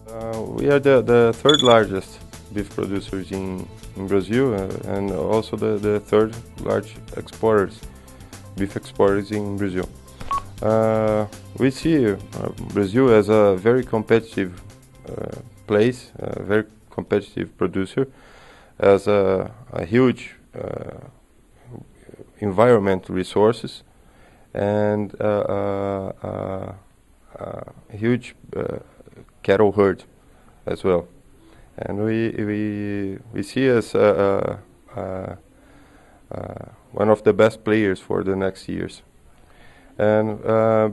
We are the third largest beef producers in Brazil and also the third large exporters, beef exporters in Brazil. We see Brazil as a very competitive place, a very competitive producer, as a huge environmental resources and huge cattle herd as well, and we see as one of the best players for the next years. And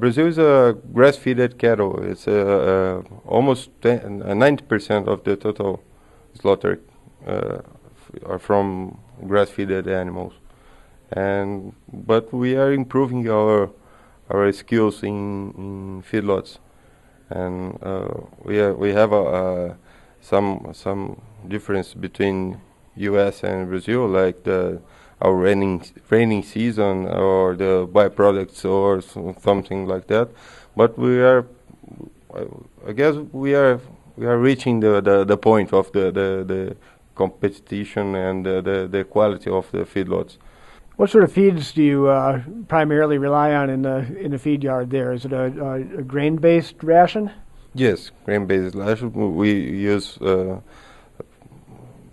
Brazil is a grass-fed cattle. It's almost 90% of the total slaughter are from grass-fed animals. But we are improving our skills in feedlots, and we have some difference between U.S. and Brazil, like our raining season or the byproducts or something like that. But I guess we are reaching the point of the competition and the quality of the feedlots. What sort of feeds do you primarily rely on in the feed yard there? Is it a grain-based ration? Yes, grain-based ration. We use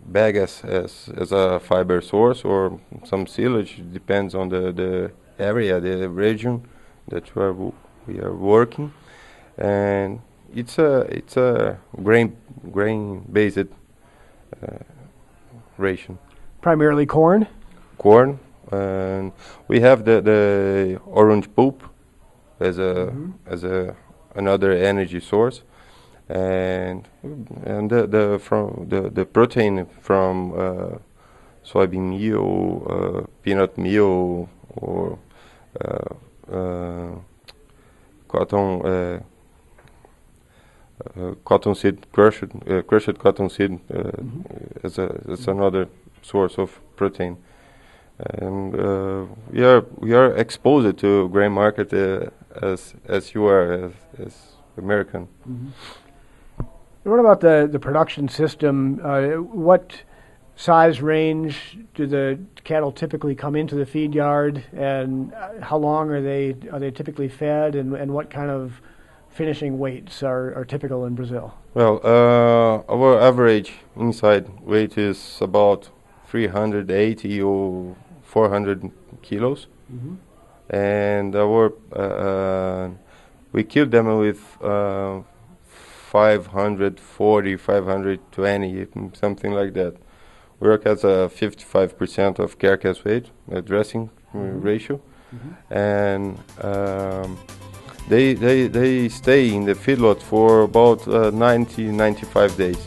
bag as a fiber source or some silage. It depends on the area, the region that we are working, and it's a grain-based ration. Primarily corn. Corn. And we have the orange pulp as another energy source, and the protein from soybean meal, peanut meal, or cotton seed, crushed cotton seed as another source of protein. And we are exposed to grain market as you are as American. Mm-hmm. What about the production system? What size range do the cattle typically come into the feed yard, and how long are they typically fed, and what kind of finishing weights are typical in Brazil? Well, our average inside weight is about 380 or 400 kilos, and we kill them with 540, 520, something like that. We work as a 55% of carcass weight, dressing ratio, and they stay in the feedlot for about 90-95 days.